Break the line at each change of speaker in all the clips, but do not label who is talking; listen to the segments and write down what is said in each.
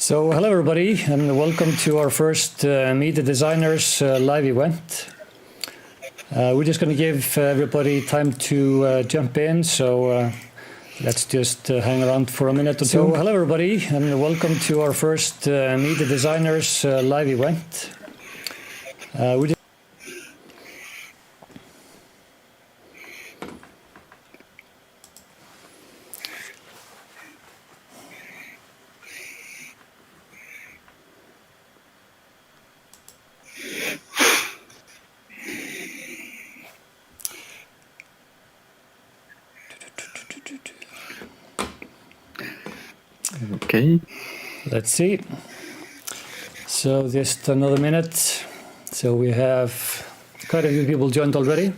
So hello everybody and welcome to our first Meet the Designers live event. We're just going to give everybody time to jump in, so let's just hang around for a minute or two. So hello everybody and welcome to our first Meet the Designers live event.
Okay.
Let's see. So just another minute. So we have quite a few people joined already.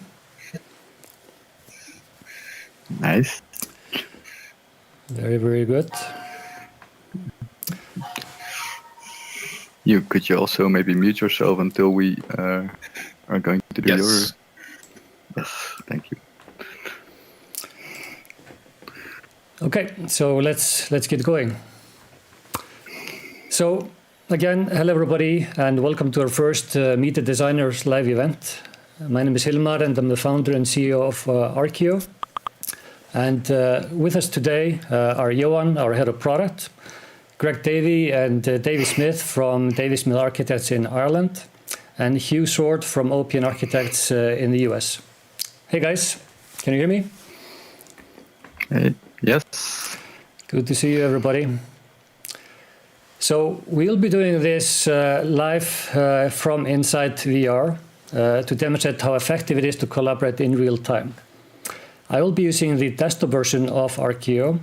Nice.
Very, very good.
Could you also maybe mute yourself until we are going to do your... Yes, thank you.
Okay, so let's get going. So again, hello everybody and welcome to our first Meet the Designers live event. My name is Hilmar and I'm the founder and CEO of Arkio. And with us today are Johan, our head of product, Greg Davey and Davey Smith from Davey Smith Architects in Ireland, and Hugh Soward from A'21 Architects in the US. Hey guys, can you hear me?
Hey. Yes.
Good to see you, everybody. So we'll be doing this live from inside VR to demonstrate how effective it is to collaborate in real time. I will be using the desktop version of Arkio,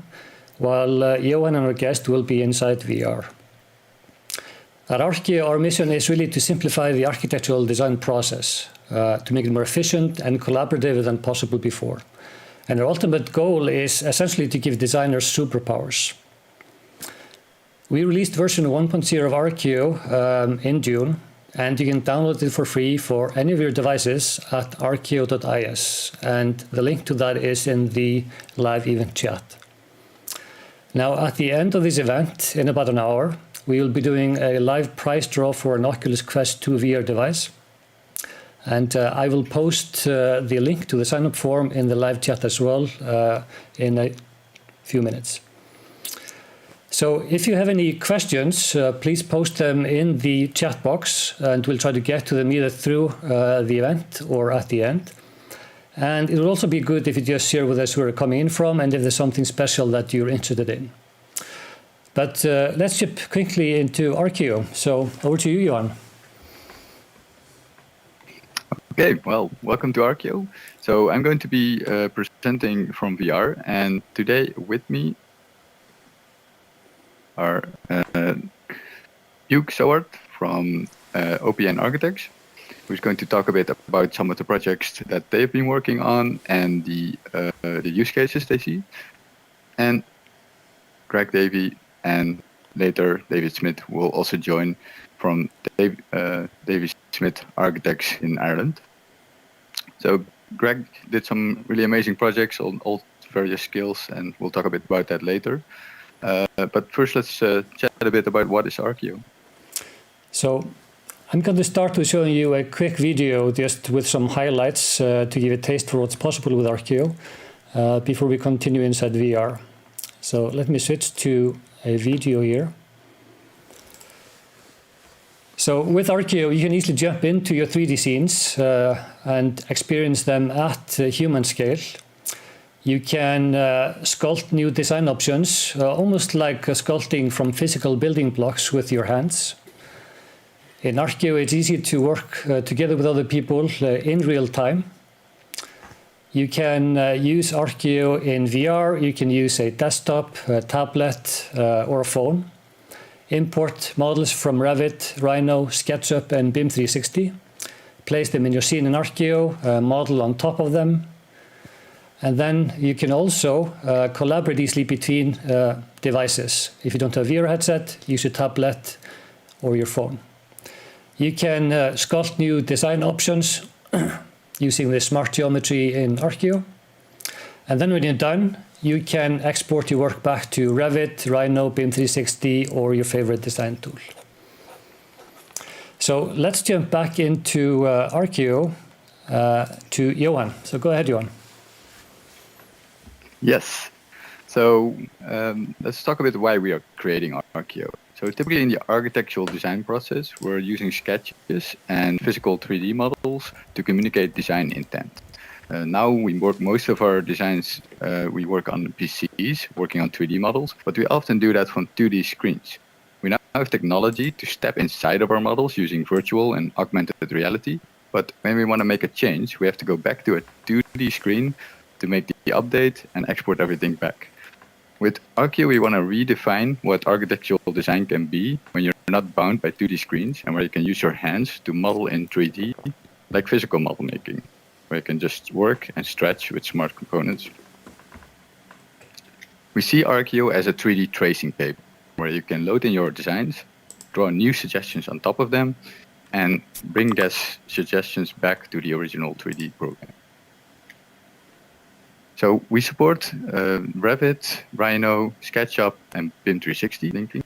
while Johan and our guest will be inside VR. At Arkio, our mission is really to simplify the architectural design process, to make it more efficient and collaborative than possible before. And our ultimate goal is essentially to give designers superpowers. We released version 1.0 of Arkio in June, and you can download it for free for any of your devices at arkio.is. And the link to that is in the live event chat. Now, at the end of this event, in about an hour, we will be doing a live prize draw for an Oculus Quest 2 VR device. And I will post the link to the sign-up form in the live chat as well in a few minutes. So if you have any questions, please post them in the chat box, and we'll try to get to them either through the event or at the end. And it will also be good if you just share with us where you're coming in from and if there's something special that you're interested in. But let's jump quickly into Arkio. So over to you, Johan.
Okay, well, welcome to Arkio. So I'm going to be presenting from VR, and today with me are Hugh Soward from A'21 Architects, who's going to talk a bit about some of the projects that they've been working on and the use cases they see. And Greg Davey and later David Smith will also join from Davey Smith Architects in Ireland. So Greg did some really amazing projects on all various skills, and we'll talk a bit about that later. But first, let's chat a bit about what is Arkio.
So I'm going to start with showing you a quick video just with some highlights to give a taste for what's possible with Arkio before we continue inside VR. So let me switch to a video here. So with Arkio, you can easily jump into your 3D scenes and experience them at human scale. You can sculpt new design options, almost like sculpting from physical building blocks with your hands. In Arkio, it's easy to work together with other people in real time. You can use Arkio in VR. You can use a desktop, a tablet, or a phone. Import models from Revit, Rhino, SketchUp, and BIM 360. Place them in your scene in Arkio, model on top of them. And then you can also collaborate easily between devices. If you don't have a VR headset, use your tablet or your phone. You can sculpt new design options using the smart geometry in Arkio. And then when you're done, you can export your work back to Revit, Rhino, BIM 360, or your favorite design tool. So let's jump back into Arkio to Johan. So go ahead, Johan.
Yes. So let's talk a bit why we are creating Arkio. So typically in the architectural design process, we're using sketches and physical 3D models to communicate design intent. Now we work most of our designs, we work on PCs, working on 3D models, but we often do that from 2D screens. We now have technology to step inside of our models using virtual and augmented reality. But when we want to make a change, we have to go back to a 2D screen to make the update and export everything back. With Arkio, we want to redefine what architectural design can be when you're not bound by 2D screens and where you can use your hands to model in 3D, like physical model making, where you can just work and stretch with smart components. We see Arkio as a 3D tracing paper, where you can load in your designs, draw new suggestions on top of them, and bring those suggestions back to the original 3D program. So we support Revit, Rhino, SketchUp, and BIM 360 linking.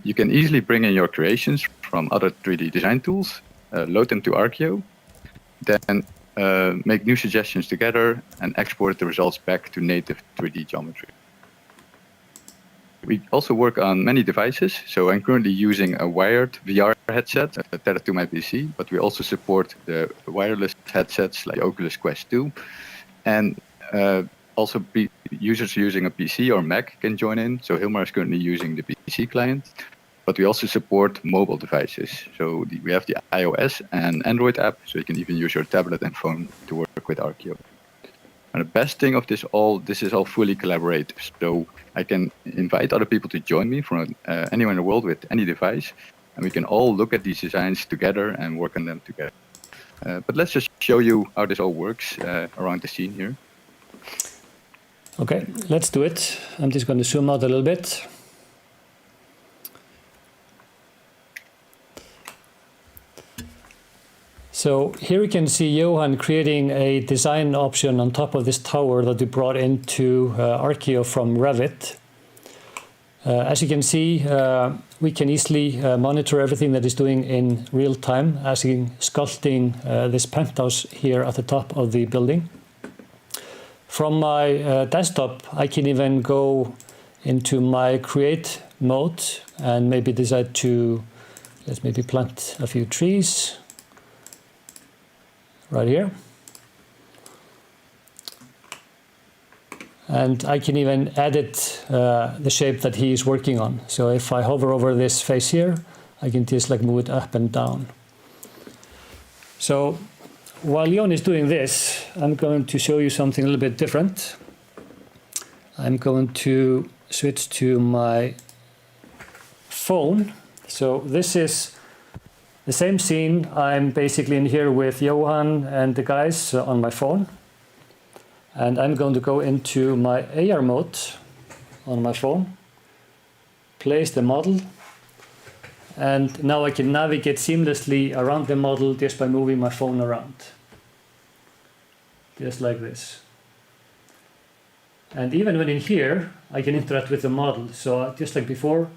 You can easily bring in your creations from other 3D design tools, load them to Arkio, then make new suggestions together and export the results back to native 3D geometry. We also work on many devices. So I'm currently using a wired VR headset tethered to my PC, but we also support the wireless headsets like Oculus Quest 2. And also users using a PC or Mac can join in. So Hilmar is currently using the PC client, but we also support mobile devices. So we have the iOS and Android app, so you can even use your tablet and phone to work with Arkio. And the best thing of this is all fully collaborative. So I can invite other people to join me from anywhere in the world with any device, and we can all look at these designs together and work on them together. But let's just show you how this all works around the scene here.
Okay, let's do it. I'm just going to zoom out a little bit. So here you can see Johan creating a design option on top of this tower that we brought into Arkio from Revit. As you can see, we can easily monitor everything that is doing in real time, as in sculpting this penthouse here at the top of the building. From my desktop, I can even go into my create mode and maybe decide to, let's maybe plant a few trees right here. And I can even edit the shape that he is working on. So if I hover over this face here, I can just like move it up and down. So while Jon is doing this, I'm going to show you something a little bit different. I'm going to switch to my phone. So this is the same scene. I'm basically in here with Johan and the guys on my phone. And I'm going to go into my AR mode on my phone, place the model, and now I can navigate seamlessly around the model just by moving my phone around. Just like this. And even when in here, I can interact with the model. So just like before,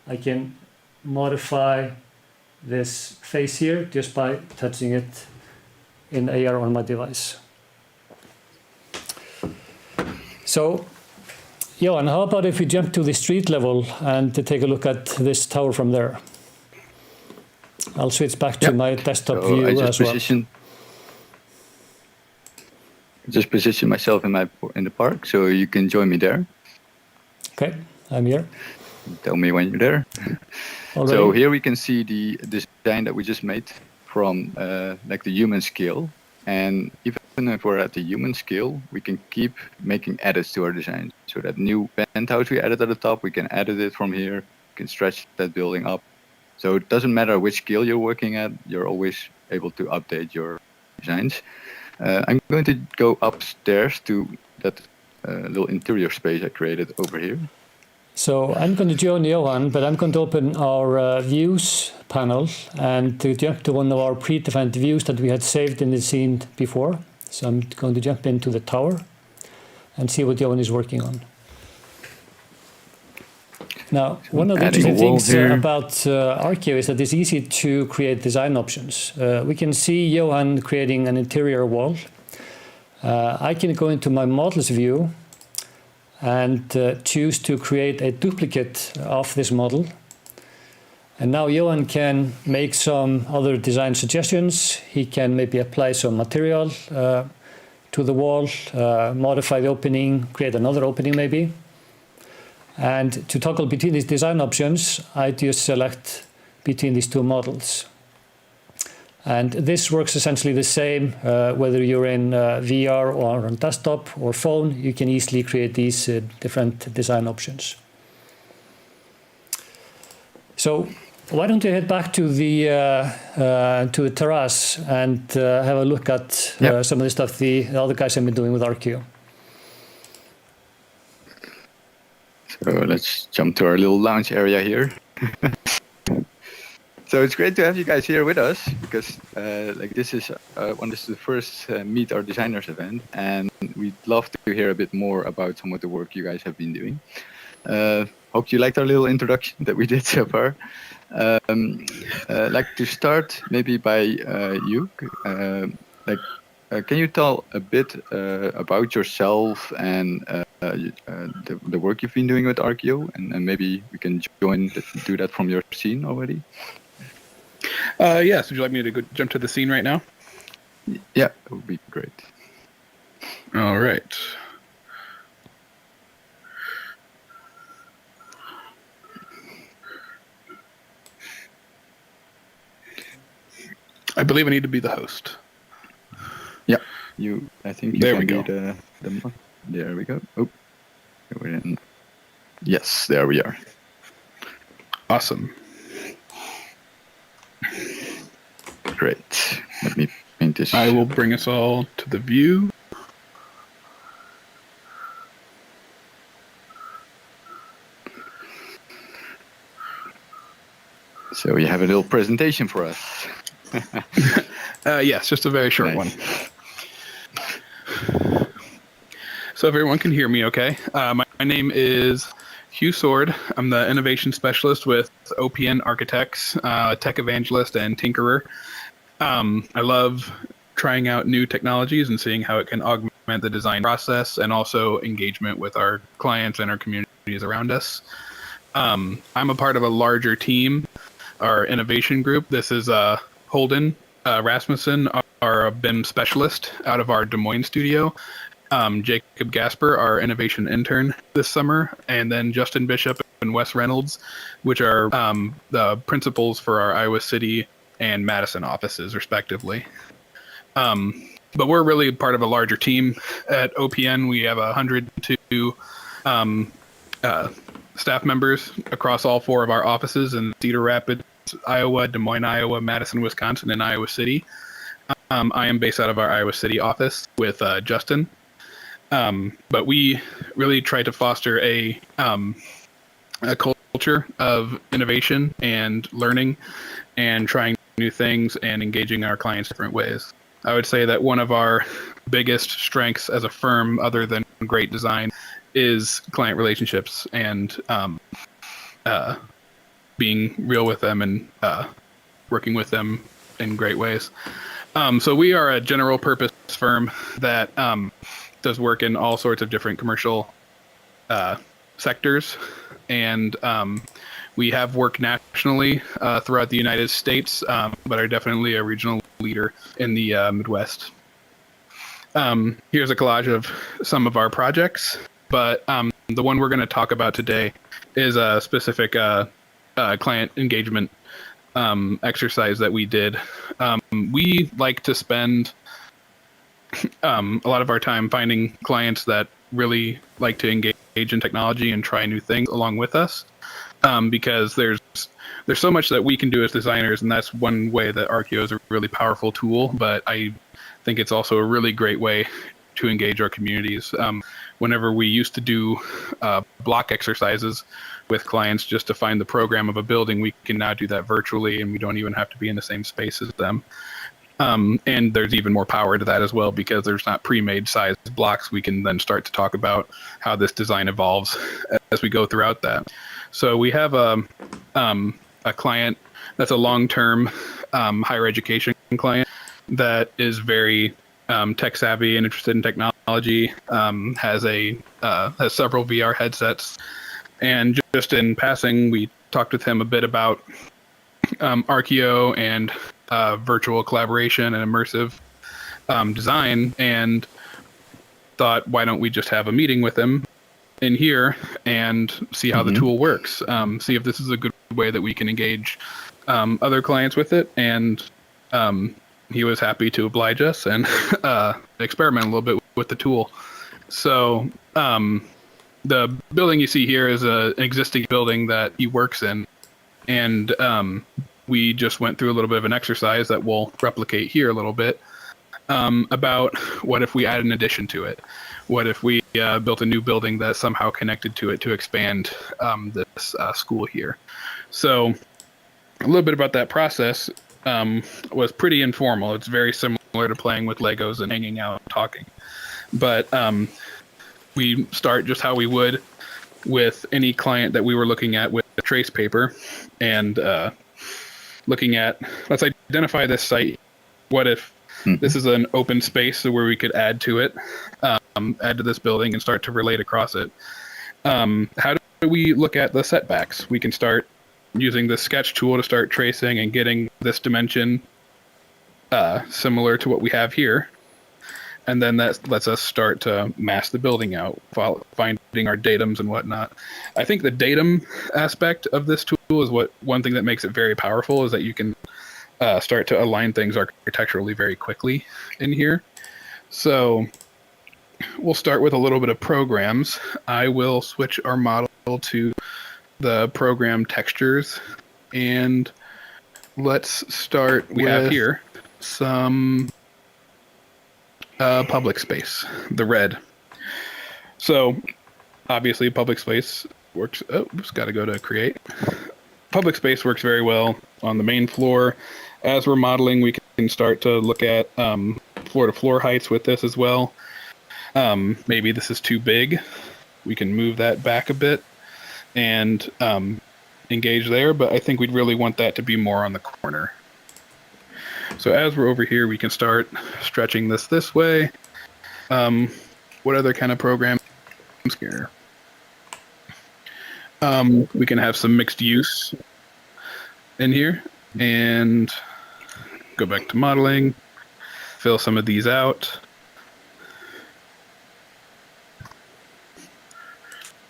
I can modify this face here just by touching it in AR on my device. So, Johan, how about if we jump to the street level and to take a look at this tower from there? I'll switch back to my desktop view as well.
Just position myself in the park, so you can join me there.
Okay, I'm here.
Tell me when you're there.
Already?
So here we can see the design that we just made from like the human scale, and even if we're at the human scale, we can keep making edits to our design. So that new penthouse we added at the top, we can edit it from here, we can stretch that building up. So it doesn't matter which scale you're working at, you're always able to update your designs. I'm going to go upstairs to that little interior space I created over here.
So I'm going to join Johan, but I'm going to open our views panel and to jump to one of our predefined views that we had saved in the scene before. So I'm going to jump into the tower. and see what Johan is working on. Now, one of the
Adding
interesting
a wall
things
here.
about Arkio is that it's easy to create design options. We can see Johan creating an interior wall. I can go into my models view and choose to create a duplicate of this model. And now Johan can make some other design suggestions. He can maybe apply some material to the wall, modify the opening, create another opening maybe. And to toggle between these design options, I just select between these two models. And this works essentially the same whether you're in VR or on desktop or phone. You can easily create these different design options. So why don't you head back to the terrace and have a look at some of the stuff the other guys have been doing with Arkio.
So let's jump to our little lounge area here. So it's great to have you guys here with us because this is the first Meet Our Designers event, and we'd love to hear a bit more about some of the work you guys have been doing. Hope you liked our little introduction that we did so far. I'd like to start maybe by you. Can you tell a bit about yourself and the work you've been doing with Arkio, and maybe we can do that from your scene already?
Yes, would you like me to jump to the scene right now?
Yeah, that would be great.
All right. I believe I need to be the host.
Yeah, I think you
there
can
we go.
be there we go. Oh, we're in. Yes, there we are.
Awesome.
Great. Let me paint this.
I will bring us all to the view.
So you have a little presentation for us.
Yes, just a very short one. So everyone can hear me okay. My name is Hugh Soward. I'm the innovation specialist with OPN Architects, tech evangelist and tinkerer. I love trying out new technologies and seeing how it can augment the design process and also engagement with our clients and our communities around us. I'm a part of a larger team, our innovation group. This is Holden Rasmussen, our BIM specialist out of our Des Moines studio. Jacob Gasper, our innovation intern this summer, and then Justin Bishop and Wes Reynolds, which are the principals for our Iowa City and Madison offices, respectively. But we're really part of a larger team at OPN. We have 102 staff members across all four of our offices in Cedar Rapids, Iowa, Des Moines, Iowa, Madison, Wisconsin, and Iowa City. I am based out of our Iowa City office with Justin. But we really try to foster a culture of innovation and learning and trying new things and engaging our clients different ways. I would say that one of our biggest strengths as a firm, other than great design, is client relationships and being real with them and working with them in great ways. So we are a general purpose firm that does work in all sorts of different commercial sectors, and we have worked nationally throughout the United States, but are definitely a regional leader in the Midwest. Here's a collage of some of our projects, but the one we're going to talk about today is a specific client engagement exercise that we did. We like to spend a lot of our time finding clients that really like to engage in technology and try new things along with us, because there's so much that we can do as designers, and that's one way that Arkio is a really powerful tool, but I think it's also a really great way to engage our communities. Whenever we used to do block exercises with clients just to find the program of a building, we can now do that virtually, and we don't even have to be in the same space as them. And there's even more power to that as well because there's not pre-made sized blocks. We can then start to talk about how this design evolves as we go throughout that. So we have a client that's a long-term higher education client that is very tech savvy and interested in technology, has several VR headsets. And just in passing, we talked with him a bit about Arkio and virtual collaboration and immersive design, and thought, why don't we just have a meeting with him in here and see how the tool works, see if this is a good way that we can engage other clients with it. And he was happy to oblige us and experiment a little bit with the tool. So the building you see here is an existing building that he works in, and we just went through a little bit of an exercise that we'll replicate here a little bit about what if we add an addition to it? What if we built a new building that's somehow connected to it to expand this school here? So a little bit about that process was pretty informal. It's very similar to playing with Legos and hanging out and talking. But we start just how we would with any client that we were looking at with trace paper, and looking at, let's identify this site. What if this is an open space where we could add to it, add to this building and start to relate across it? How do we look at the setbacks? We can start using the sketch tool to start tracing and getting this dimension similar to what we have here. And then that lets us start to mask the building out, finding our datums and whatnot. I think the datum aspect of this tool is one thing that makes it very powerful, is that you can start to align things architecturally very quickly in here. So we'll start with a little bit of programs. I will switch our model to the program textures, and let's start. We have here some public space, the red. So obviously public space works. Oh, just got to go to create. Public space works very well on the main floor. As we're modeling, we can start to look at floor to floor heights with this as well. Maybe this is too big. We can move that back a bit and engage there, but I think we'd really want that to be more on the corner. So as we're over here, we can start stretching this way. What other kind of programs here? We can have some mixed use in here, and go back to modeling, fill some of these out,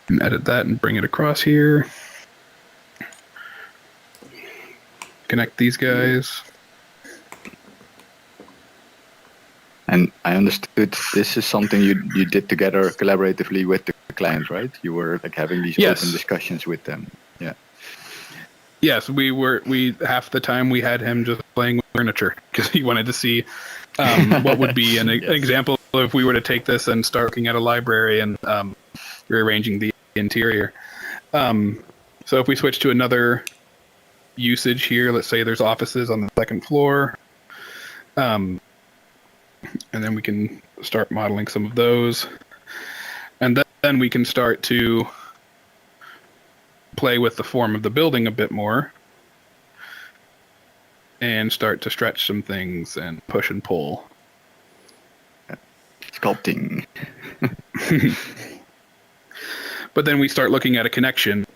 and edit that and bring it across here. Connect these guys.
And I understood this is something you did together collaboratively with the client, right? You were like having these open discussions with them. Yeah.
Yes, we half the time we had him just playing with furniture because he wanted to see what would be an example if we were to take this and start looking at a library and rearranging the interior. So if we switch to another usage here, let's say there's offices on the second floor. And then we can start modeling some of those. And then we can start to play with the form of the building a bit more and start to stretch some things and push and pull.
Sculpting.
But then we start looking at a connection.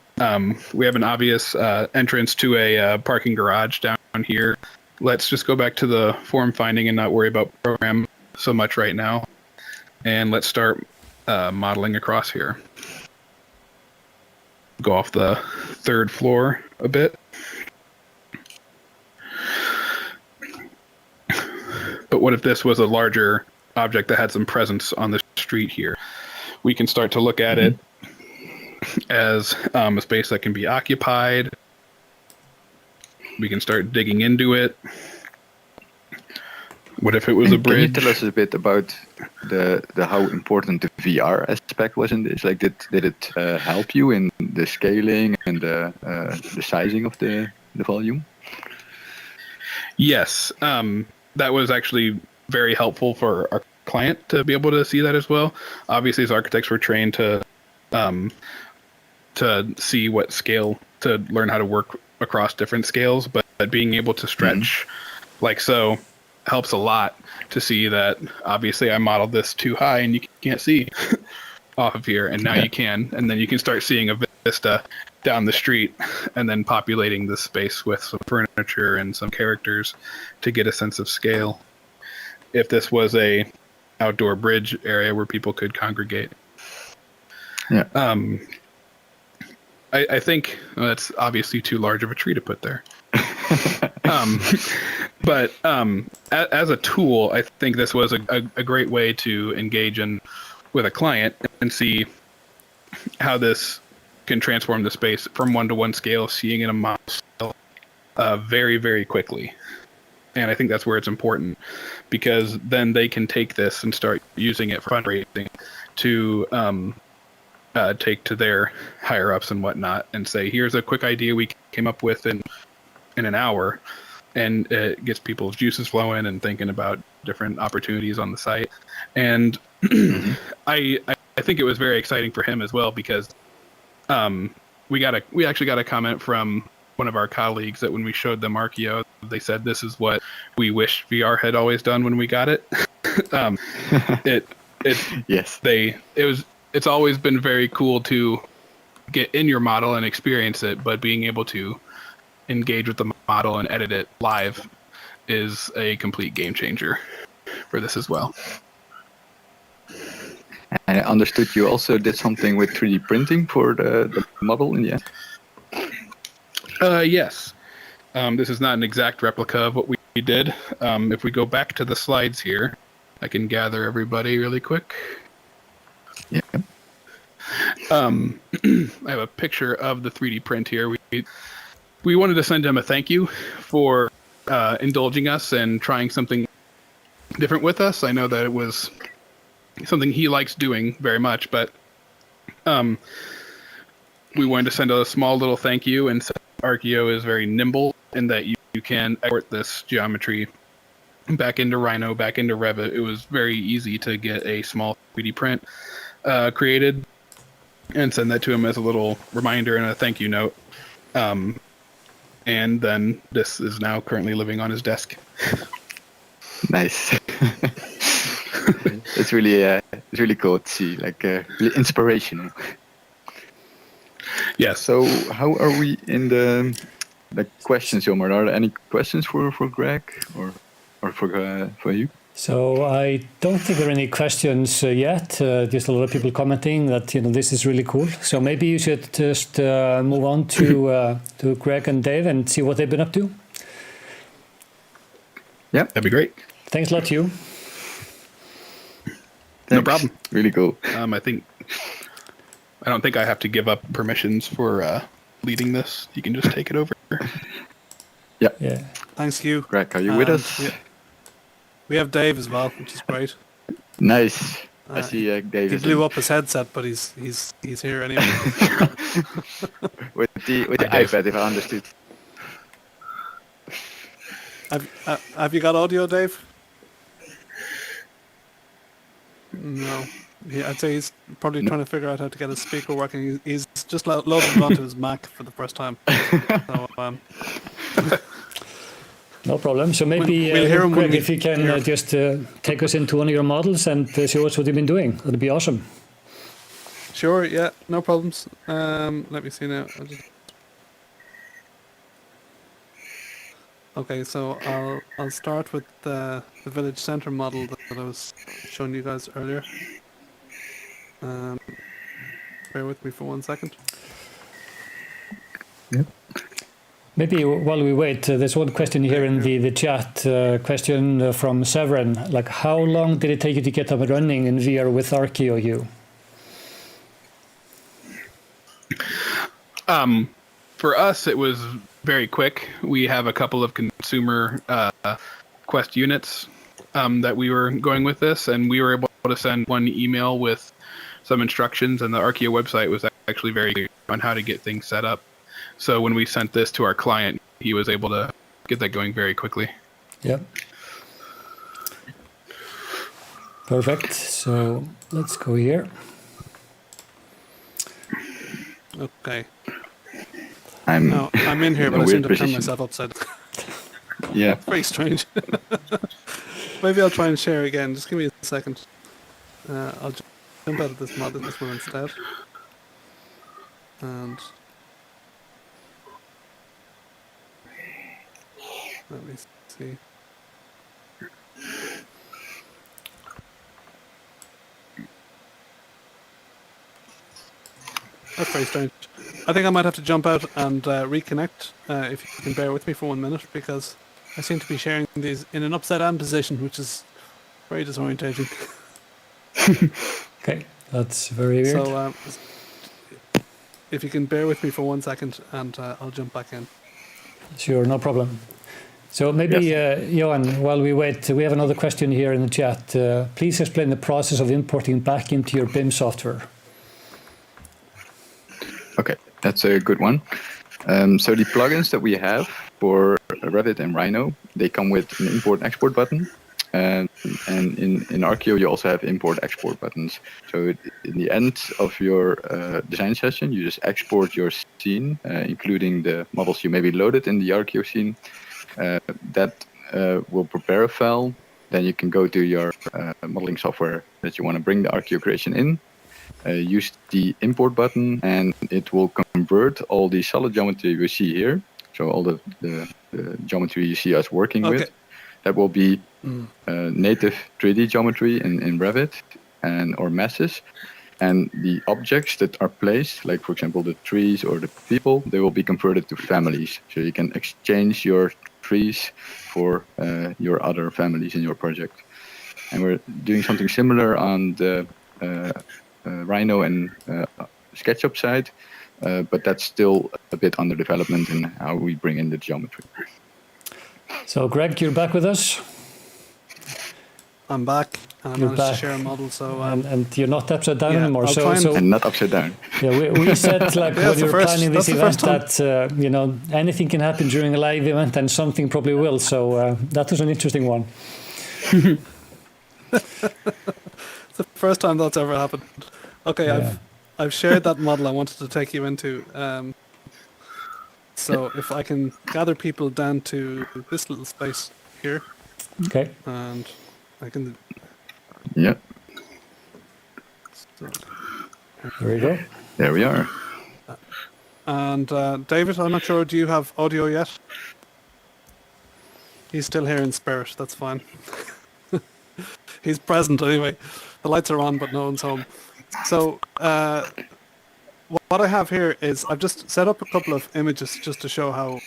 We have an obvious entrance to a parking garage down here. Let's just go back to the form finding and not worry about program so much right now. And let's start modeling across here. Go off the third floor a bit. But what if this was a larger object that had some presence on the street here? We can start to look at it as a space that can be occupied. We can start digging into it. What if it was a bridge?
Can you tell us a bit about the how important the VR aspect was in this? Like, did it help you in the scaling and the sizing of the volume?
Yes. that was actually very helpful for our client to be able to see that as well. Obviously, as architects, we're trained to see what scale, to learn how to work across different scales, but being able to stretch like so helps a lot to see that obviously I modeled this too high and you can't see off of here, and now you can, and then you can start seeing a vista down the street and then populating the space with some furniture and some characters to get a sense of scale. If this was a outdoor bridge area where people could congregate.
Yeah.
I think that's obviously too large of a tree to put there. But as a tool, I think this was a great way to engage with a client and see how this can transform the space from one-to-one scale, seeing in a model scale very, very quickly. And I think that's where it's important, because then they can take this and start using it for fundraising to take to their higher ups and whatnot and say, here's a quick idea we came up with in an hour, and it gets people's juices flowing and thinking about different opportunities on the site. And I think it was very exciting for him as well, because we actually got a comment from one of our colleagues that when we showed them Arkio, they said this is what we wish VR had always done when we got it.
Yes.
It's always been very cool to get in your model and experience it, but being able to engage with the model and edit it live is a complete game changer for this as well.
I understood you also did something with 3D printing for the model in the end.
Yes. This is not an exact replica of what we did. If we go back to the slides here, I can gather everybody really quick.
Yeah.
I have a picture of the 3D print here. We wanted to send him a thank you for indulging us and trying something different with us. I know that it was something he likes doing very much, but we wanted to send a small little thank you, and so Arkio is very nimble in that you can export this geometry back into Rhino, back into Revit. It was very easy to get a small 3D print created and send that to him as a little reminder and a thank you note. And then this is now currently living on his desk.
Nice. It's really cool to see, like really inspirational.
Yes.
So how are we in the questions, Omar? Are there any questions for Greg or for you?
So I don't think there are any questions yet. Just a lot of people commenting that this is really cool. So maybe you should just move on to Greg and Dave and see what they've been up to.
Yeah,
that'd be great.
Thanks a lot, Hugh.
No problem.
Really cool.
I don't think I have to give up permissions for leading this. You can just take it over.
Yeah.
Thanks, Hugh.
Greg, are you with us?
Yeah. We have Dave as well, which is great.
Nice. I see Dave.
He blew up his headset, but he's here anyway.
with the iPad, if I understood.
Have you got audio, Dave? No. I'd say he's probably trying to figure out how to get his speaker working. He's just loaded it onto his Mac for the first time. So,
no problem. So maybe,
we'll hear him
Greg, if you can just take us into one of your models and show us what you've been doing. That'd be awesome.
Sure, yeah, no problems. Let me see now. Okay, so I'll start with the village center model that I was showing you guys earlier. Bear with me for 1 second.
Yep.
Maybe while we wait, there's one question here in the chat. Question from Severin. Like, how long did it take you to get up and running in VR with Arkio, Hugh?
For us, it was very quick. We have a couple of consumer Quest units that we were going with this, and we were able to send one email with some instructions, and the Arkio website was actually very clear on how to get things set up. So when we sent this to our client, he was able to get that going very quickly.
Yep. Perfect. So let's go here.
Okay.
I'm
Now, I'm in here,
in a
but I seem
weird
to have turned
position.
myself upside.
Yeah.
Very strange. Maybe I'll try and share again. Just give me a second. I'll jump out of this one instead. And let me see. That's very strange. I think I might have to jump out and reconnect, if you can bear with me for 1 minute, because I seem to be sharing these in an upside down position, which is very disorientating.
Okay, that's very weird.
So if you can bear with me for 1 second, and I'll jump back in.
Sure, no problem. So maybe, Johan, while we wait, we have another question here in the chat. Please explain the process of importing back into your BIM software.
Okay, that's a good one. So the plugins that we have for Revit and Rhino, they come with an import-export button. And in Arkio, you also have import-export buttons. So in the end of your design session, you just export your scene, including the models you maybe loaded in the Arkio scene. That will prepare a file. Then you can go to your modeling software that you want to bring the Arkio creation in. Use the import button, and it will convert all the solid geometry you see here. So all the geometry you see us working with. That will be native 3D geometry in Revit or meshes. And the objects that are placed, like for example the trees or the people, they will be converted to families. So you can exchange your trees for your other families in your project. And we're doing something similar on the Rhino and SketchUp side, but that's still a bit under development in how we bring in the geometry.
So Greg, you're back with us?
I'm back, and I
You're
managed
back.
to share a model, so...
and you're not upside down
yeah,
anymore.
I'll try and-
And not upside down.
Yeah, we said like
Yeah,
when you were planning this
that's the
event
first time.
that you know, anything can happen during a live event, and something probably will. So that was an interesting one.
It's the first time that's ever happened. Okay,
Yeah.
I've shared that model I wanted to take you into. So if I can gather people down to this little space here,
Okay.
and I can...
Yeah,
So,
There we go.
there we are.
and David, I'm not sure, do you have audio yet? He's still here in spirit, that's fine. He's present anyway. The lights are on, but no one's home. So what I have here is I've just set up a couple of images just to show how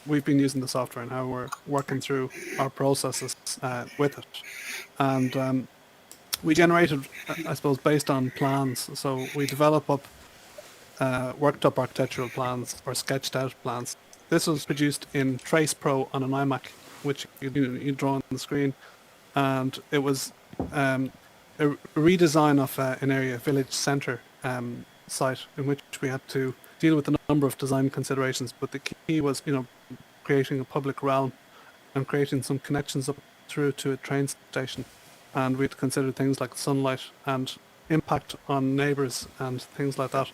we've been using the software and how we're working through our processes with it. And we generated, I suppose, based on plans. So we develop up worked up architectural plans or sketched out plans. This was produced in Trace Pro on an iMac, which you draw on the screen. And it was a redesign of an area, village centre site, in which we had to deal with a number of design considerations. But the key was, creating a public realm and creating some connections up through to a train station. And we had to consider things like sunlight and impact on neighbours and things like that.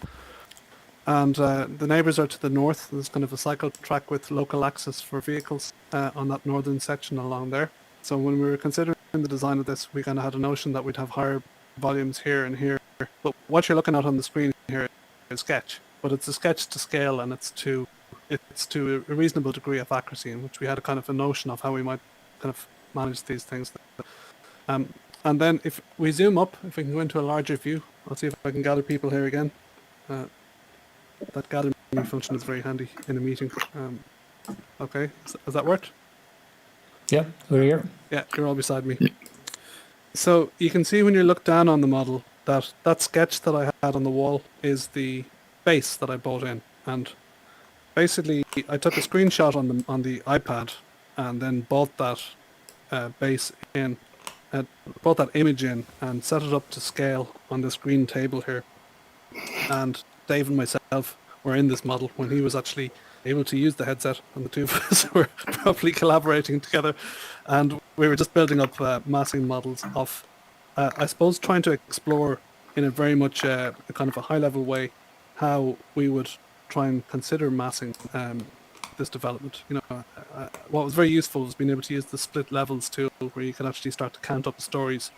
And the neighbours are to the north. There's kind of a cycle track with local access for vehicles on that northern section along there. So when we were considering the design of this, we kind of had a notion that we'd have higher volumes here and here. But what you're looking at on the screen here is sketch. But it's a sketch to scale, and it's to a reasonable degree of accuracy, in which we had a kind of a notion of how we might kind of manage these things. And then if we zoom up, if we can go into a larger view, I'll see if I can gather people here again. That gathering function is very handy in a meeting. Okay, has that worked?
Yeah, we're here.
Yeah, you're all beside me. So you can see when you look down on the model that sketch that I had on the wall is the base that I bought in. And basically I took a screenshot on the iPad and then bought that base in, brought that image in and set it up to scale on this green table here. And Dave and myself were in this model when he was actually able to use the headset, and the two of us were probably collaborating together, and we were just building up massing models of I suppose trying to explore in a very much a kind of a high-level way how we would try and consider massing this development. What was very useful was being able to use the split levels tool, where you can actually start to count up the stories.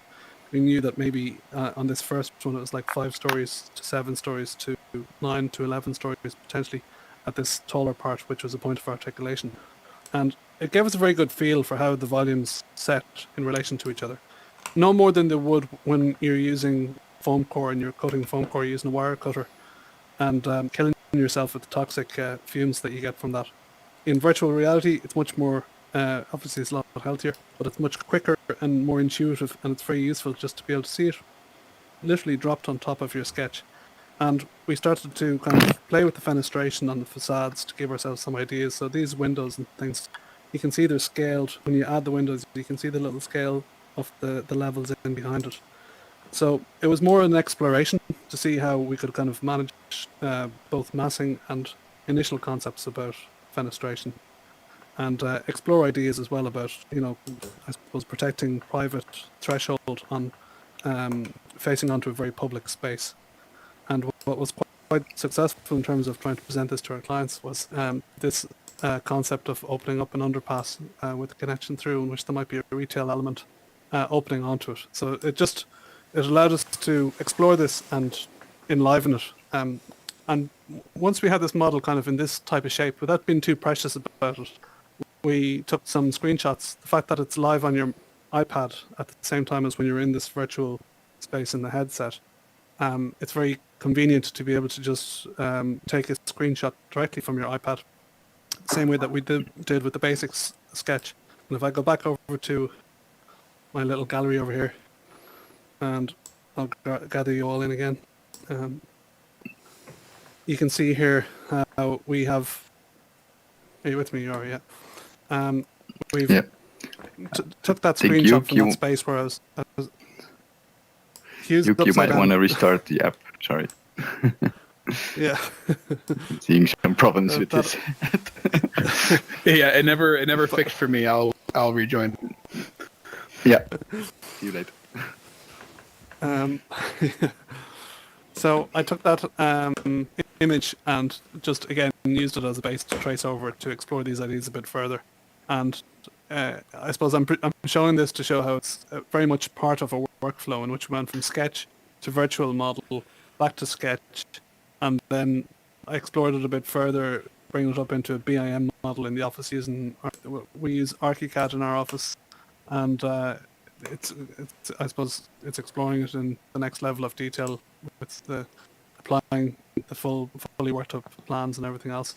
We knew that maybe on this first one it was like 5 stories to 7 stories to 9 to 11 stories potentially at this taller part, which was a point of articulation. And it gave us a very good feel for how the volumes set in relation to each other. No more than they would when you're using foam core and you're cutting foam core using a wire cutter and killing yourself with the toxic fumes that you get from that. In virtual reality, it's much more, obviously it's a lot healthier, but it's much quicker and more intuitive, and it's very useful just to be able to see it literally dropped on top of your sketch. And we started to kind of play with the fenestration on the facades to give ourselves some ideas. So these windows and things, you can see they're scaled. When you add the windows, you can see the little scale of the levels in behind it. So it was more an exploration to see how we could kind of manage both massing and initial concepts about fenestration, and explore ideas as well about, I suppose, protecting private threshold on facing onto a very public space. And what was quite successful in terms of trying to present this to our clients was this concept of opening up an underpass with a connection through, in which there might be a retail element opening onto it. So it allowed us to explore this and enliven it. And once we had this model kind of in this type of shape, without being too precious about it, we took some screenshots. The fact that it's live on your iPad at the same time as when you're in this virtual space in the headset, it's very convenient to be able to just take a screenshot directly from your iPad, the same way that we did with the basics sketch. And if I go back over to my little gallery over here, and I'll gather you all in again, you can see here how we have. Are you with me, Yori? Yeah. We've took that screenshot from that space where I was
you might want to restart the app. Sorry.
Yeah.
Seeing some problems with this.
Yeah, it never fixed for me. I'll rejoin.
Yeah. See you later.
So I took that image and just again used it as a base to trace over it to explore these ideas a bit further. And I suppose I'm showing this to show how it's very much part of a workflow in which we went from sketch to virtual model, back to sketch, and then I explored it a bit further, bringing it up into a BIM model in the office we use ArchiCAD in our office, and it's I suppose it's exploring it in the next level of detail with applying the fully worked up plans and everything else,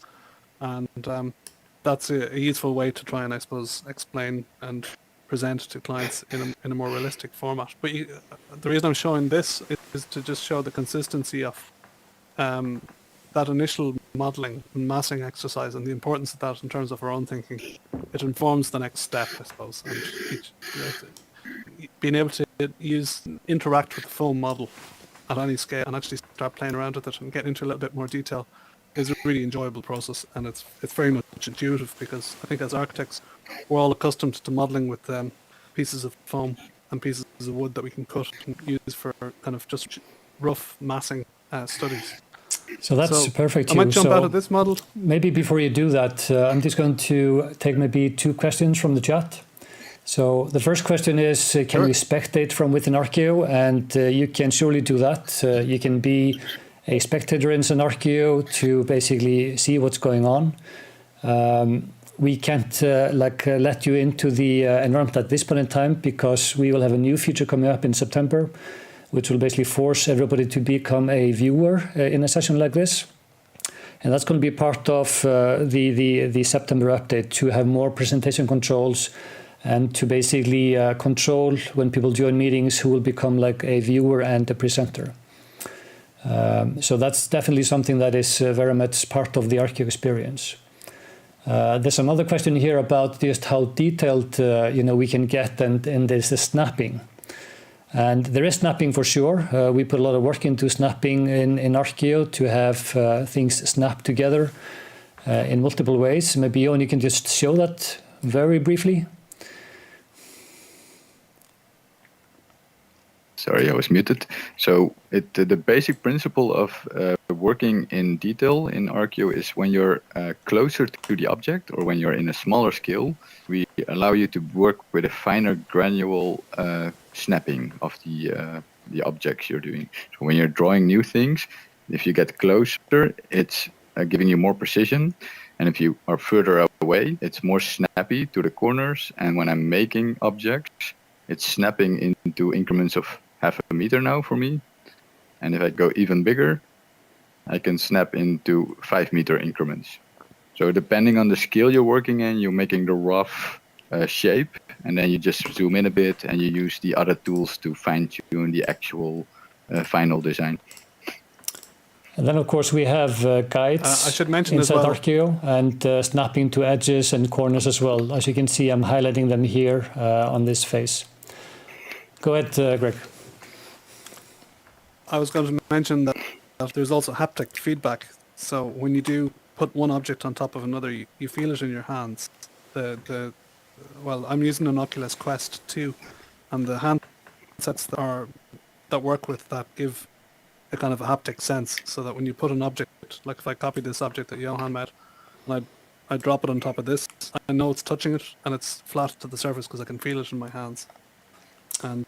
and that's a useful way to try and, I suppose, explain and present to clients in a more realistic format. But the reason I'm showing this is to just show the consistency of that initial modelling and massing exercise and the importance of that in terms of our own thinking. It informs the next step, I suppose. And being able to interact with the full model at any scale and actually start playing around with it and get into a little bit more detail is a really enjoyable process, and it's very much intuitive, because I think as architects we're all accustomed to modelling with pieces of foam and pieces of wood that we can cut and use for kind of just rough massing studies.
So that's perfect.
I might jump out of this model.
Maybe before you do that, I'm just going to take maybe 2 questions from the chat. So the first question is, can we spectate from within Arkio? And you can surely do that. You can be a spectator in an Arkio to basically see what's going on. We can't let you into the environment at this point in time, because we will have a new feature coming up in September, which will basically force everybody to become a viewer in a session like this. And that's going to be part of the September update, to have more presentation controls and to basically control when people join meetings who will become like a viewer and a presenter. So that's definitely something that is very much part of the Arkio experience. There's another question here about just how detailed we can get, and there's the snapping. And there is snapping for sure. We put a lot of work into snapping in Arkio to have things snap together in multiple ways. Maybe Jon, you can just show that very briefly.
Sorry, I was muted. So the basic principle of working in detail in Arkio is when you're closer to the object or when you're in a smaller scale, we allow you to work with a finer granular snapping of the objects you're doing. So when you're drawing new things, if you get closer, it's giving you more precision. And if you are further away, it's more snappy to the corners. And when I'm making objects, it's snapping into increments of 0.5 meter now for me. And if I go even bigger, I can snap into 5 meter increments. So depending on the scale you're working in, you're making the rough shape, and then you just zoom in a bit and you use the other tools to fine tune the actual final design.
And then, of course, we have guides
I should mention
inside
as well,
Arkio and snapping to edges and corners as well. As you can see, I'm highlighting them here on this face. Go ahead, Greg.
I was going to mention that there's also haptic feedback. So when you do put one object on top of another, you feel it in your hands. Well, I'm using an Oculus Quest 2, and the handsets that work with that give a kind of a haptic sense, so that when you put an object, like if I copy this object that Johan made, and I drop it on top of this, I know it's touching it, and it's flat to the surface because I can feel it in my hands. And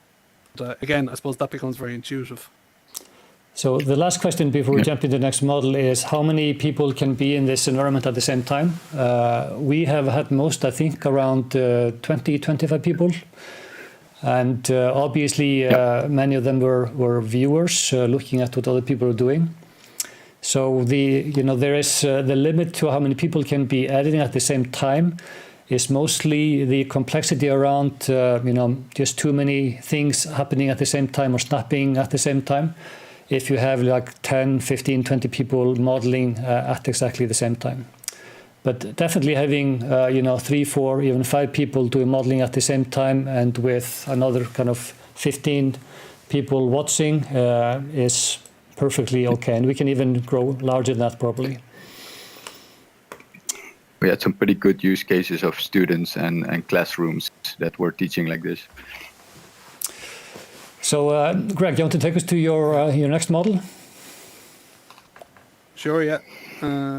again, I suppose that becomes very intuitive.
So the last question before we jump into the next model is how many people can be in this environment at the same time? We have had most, I think, around 20, 25 people. And obviously, many of them were viewers looking at what other people are doing. So there is the limit to how many people can be editing at the same time is mostly the complexity around, just too many things happening at the same time or snapping at the same time. If you have like 10, 15, 20 people modeling at exactly the same time. But definitely having, 3, 4, even 5 people doing modeling at the same time and with another kind of 15 people watching is perfectly okay. And we can even grow larger than that probably.
We had some pretty good use cases of students and classrooms that were teaching like this.
So, Greg, you want to take us to your next model?
Sure, yeah.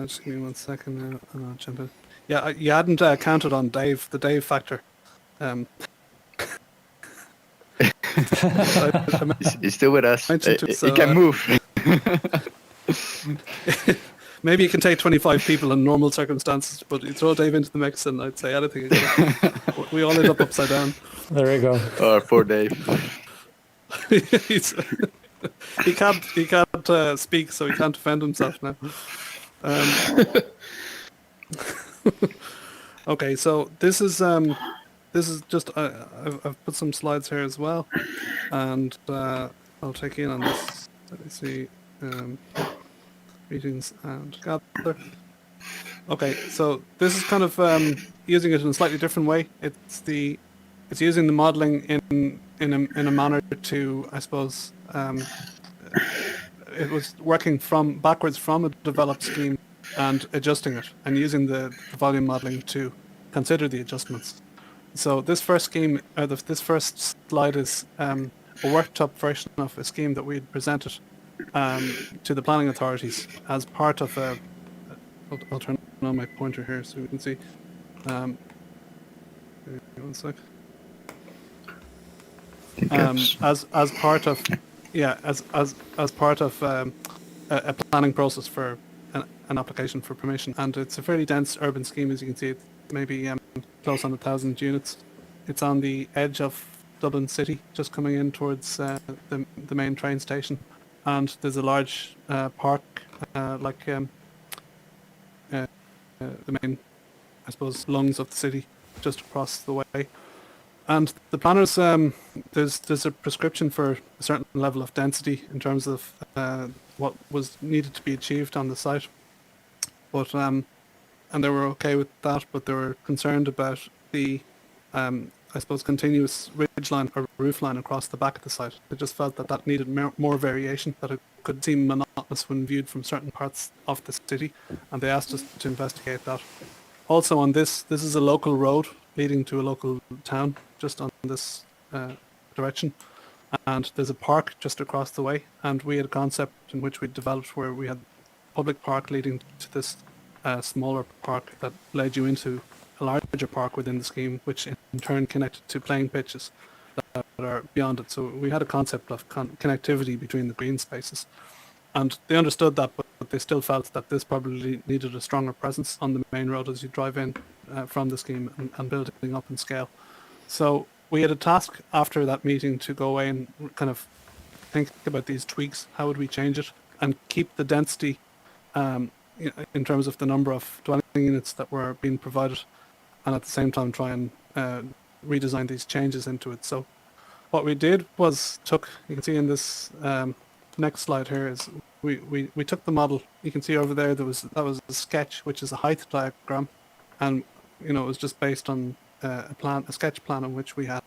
Just give me 1 second now, and I'll jump in. Yeah, you hadn't counted on Dave, the Dave factor.
He's still with us. He can move.
Maybe you can take 25 people in normal circumstances, but you throw Dave into the mix and I'd say anything again. We all end up upside down.
There you go.
Oh, poor Dave.
He can't speak, so he can't defend himself now. Okay, so this is just I've put some slides here as well, and I'll take in on this. Let me see. Meetings and gather. Okay, so this is kind of using it in a slightly different way. It's using the modeling in a manner to, I suppose, it was working backwards from a developed scheme and adjusting it, and using the volume modeling to consider the adjustments. So this first scheme, this first slide is a worked up version of a scheme that we had presented to the planning authorities as part of a. I'll turn on my pointer here so we can see. 1 sec. As part of, as part of a planning process for an application for permission, and it's a fairly dense urban scheme, as you can see. It's maybe close on 1,000 units. It's on the edge of Dublin City, just coming in towards the main train station, and there's a large park, the main, I suppose, lungs of the city, just across the way. And the planners, there's a prescription for a certain level of density in terms of what was needed to be achieved on the site. But and they were okay with that, but they were concerned about the, I suppose, continuous ridgeline or roofline across the back of the site. They just felt that needed more variation, that it could seem monotonous when viewed from certain parts of the city, and they asked us to investigate that. Also on this is a local road leading to a local town, just on this direction. and there's a park just across the way, and we had a concept in which we developed where we had public park leading to this smaller park that led you into a larger park within the scheme, which in turn connected to playing pitches that are beyond it. So we had a concept of connectivity between the green spaces, and they understood that, but they still felt that this probably needed a stronger presence on the main road as you drive in from the scheme and building up in scale. So we had a task after that meeting to go away and kind of think about these tweaks. How would we change it and keep the density in terms of the number of dwelling units that were being provided, and at the same time try and redesign these changes into it. So what we did was you can see in this next slide here is we took the model. You can see over there that was a sketch, which is a height diagram, and it was just based on a sketch plan in which we had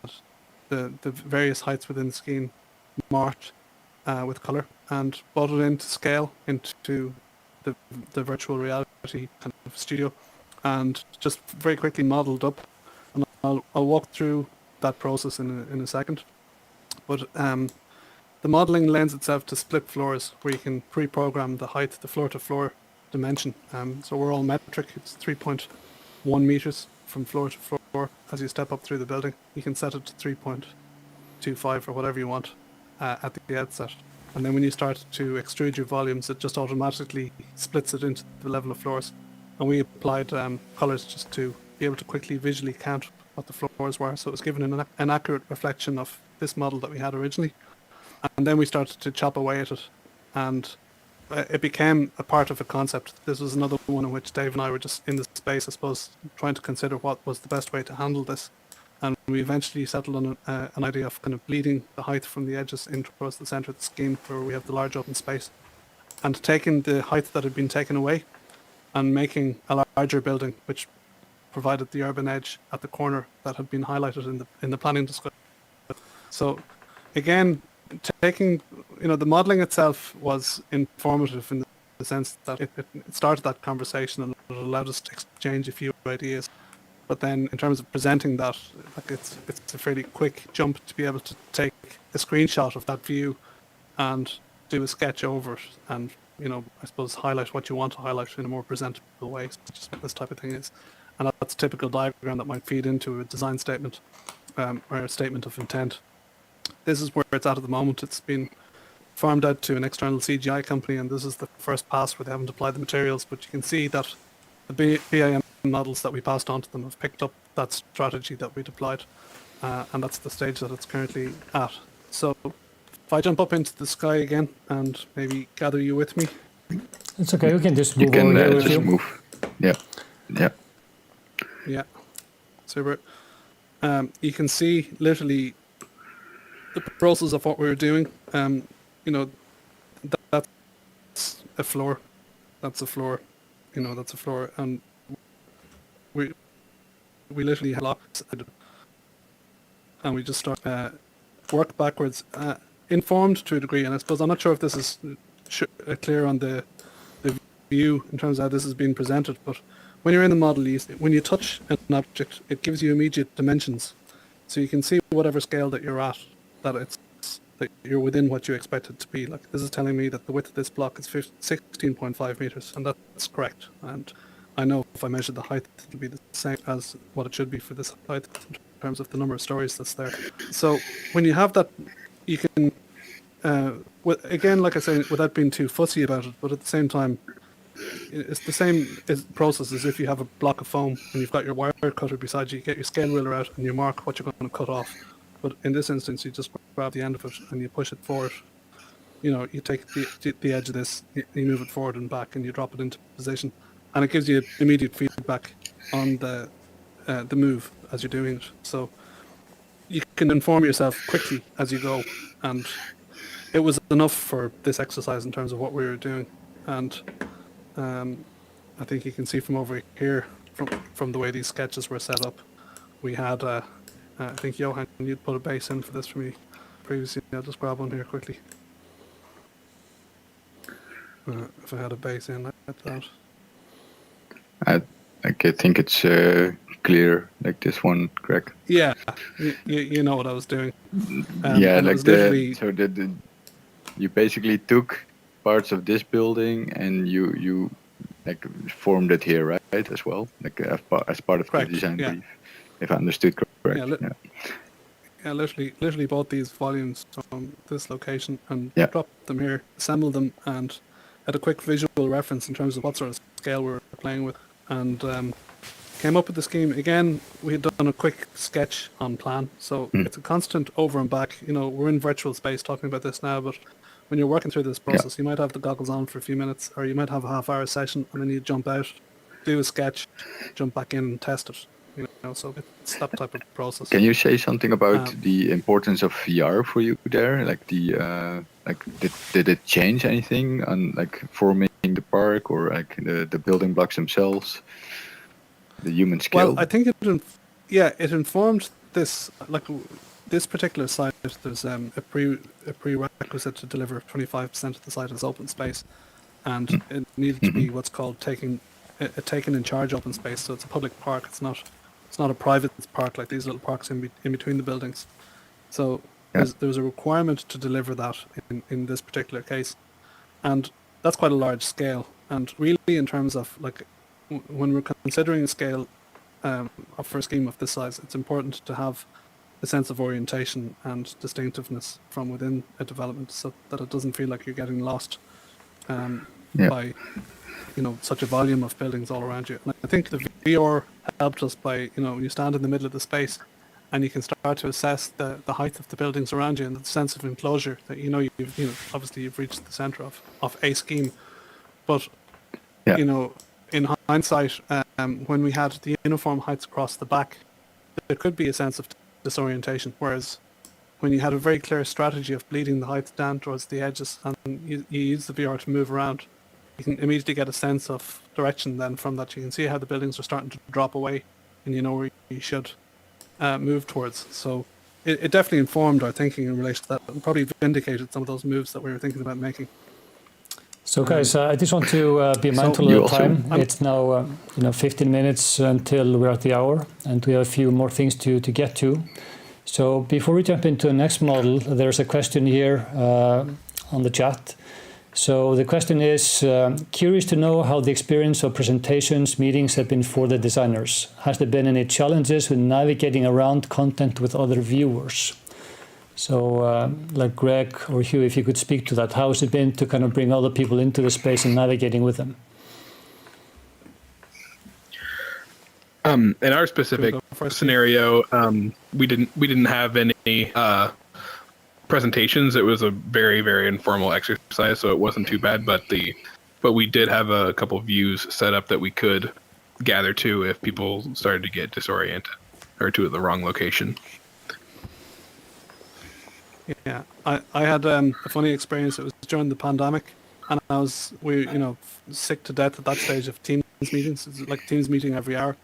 the various heights within the scheme marked with color and brought it into scale into the virtual reality kind of studio, and just very quickly modeled up. And I'll walk through that process in a second. But the modeling lends itself to split floors where you can pre-program the height, the floor-to-floor dimension. So we're all metric. It's 3.1 meters from floor to floor. As you step up through the building, you can set it to 3.25 or whatever you want at the outset. And then when you start to extrude your volumes, it just automatically splits it into the level of floors. And we applied colors just to be able to quickly visually count what the floors were. So it was given an accurate reflection of this model that we had originally. And then we started to chop away at it, and it became a part of a concept. This was another one in which Dave and I were just in the space, I suppose, trying to consider what was the best way to handle this. And we eventually settled on an idea of kind of bleeding the height from the edges in towards the center of the scheme, where we have the large open space, and taking the height that had been taken away and making a larger building, which provided the urban edge at the corner that had been highlighted in the planning discussion. So again, taking, the modeling itself was informative in the sense that it started that conversation and it allowed us to exchange a few ideas. But then in terms of presenting that, it's a fairly quick jump to be able to take a screenshot of that view and do a sketch over it and, I suppose highlight what you want to highlight in a more presentable way, just what this type of thing is. And that's a typical diagram that might feed into a design statement or a statement of intent. This is where it's at the moment. It's been farmed out to an external CGI company, and this is the first pass where they haven't applied the materials, but you can see that the BIM models that we passed on to them have picked up that strategy that we deployed, and that's the stage that it's currently at. So if I jump up into the sky again and maybe gather you with me.
It's okay, we can just move over here with you.
Move. Yeah.
Super. You can see literally the process of what we were doing. That's a floor. That's a floor. That's a floor, and we literally have blocks, and we just start work backwards, informed to a degree. And I suppose I'm not sure if this is clear on the view in terms of how this is being presented, but when you're in the model, when you touch an object, it gives you immediate dimensions, so you can see whatever scale that you're at, that you're within what you expect it to be. Like, this is telling me that the width of this block is 16.5 meters, and that's correct. And I know if I measure the height, it'll be the same as what it should be for this height in terms of the number of stories that's there. So when you have that, you can, again, like I say, without being too fussy about it, but at the same time, it's the same process as if you have a block of foam and you've got your wire cutter beside you. You get your scale ruler out and you mark what you're going to cut off. But in this instance, you just grab the end of it and you push it forward. You take the edge of this, you move it forward and back, and you drop it into position, and it gives you immediate feedback on the move as you're doing it. So you can inform yourself quickly as you go, and it was enough for this exercise in terms of what we were doing. And I think you can see from over here, from the way these sketches were set up, we had. I think Johan, you'd put a base in for this for me previously. I'll just grab one here quickly. If I had a base in like that.
I think it's clear, like this one, Greg.
Yeah, you know what I was doing.
Yeah,
and it
like
was literally
you basically took parts of this building and you like formed it here, right? As well, like as part of
correct.
the design
Yeah,
brief, if I understood correct.
yeah, yeah, literally bought these volumes from this location and
Yeah.
dropped them here, assembled them, and had a quick visual reference in terms of what sort of scale we were playing with, and came up with the scheme. Again, we had done a quick sketch on plan, so it's a constant over and back. You know, we're in virtual space talking about this now, but when you're working through this process, you might have the goggles on for a few minutes, or you might have a half-hour session, and then you jump out, do a sketch, jump back in and test it. You know, so it's that type of process.
Can you say something about the importance of VR for you there? Like did it change anything on like forming the park or like the building blocks themselves, the human scale?
Well, I think it informed this, like this particular site. There's a prerequisite to deliver 25% of the site as open space, and it needed to be what's called taken in charge open space. So it's a public park. It's not a private park like these little parks in between the buildings. So there was a requirement to deliver that in this particular case, and that's quite a large scale. And really, in terms of like when we're considering a scale for a scheme of this size, it's important to have a sense of orientation and distinctiveness from within a development, so that it doesn't feel like you're getting lost by such a volume of buildings all around you. And I think the VR helped us by when you stand in the middle of the space and you can start to assess the height of the buildings around you and the sense of enclosure that you've obviously you've reached the center of a scheme. But in hindsight, when we had the uniform heights across the back, there could be a sense of disorientation, whereas when you had a very clear strategy of bleeding the heights down towards the edges and you use the VR to move around, you can immediately get a sense of direction. Then from that you can see how the buildings are starting to drop away and you know where you should move towards. So it definitely informed our thinking in relation to that and probably vindicated some of those moves that we were thinking about making.
So guys, I just want to be mindful of the time. It's now 15 minutes until we're at the hour, and we have a few more things to get to. So before we jump into the next model, there's a question here on the chat. So the question is, curious to know how the experience of presentations, meetings have been for the designers. Has there been any challenges with navigating around content with other viewers? So like Greg or Hugh, if you could speak to that, how has it been to kind of bring other people into the space and navigating with them?
In our specific scenario, we didn't have any presentations. It was a very, very informal exercise, so it wasn't too bad. But we did have a couple of views set up that we could gather to if people started to get disoriented or to the wrong location.
Yeah, I had a funny experience. It was during the pandemic, and we sick to death at that stage of Teams meetings. It's like Teams meeting every hour,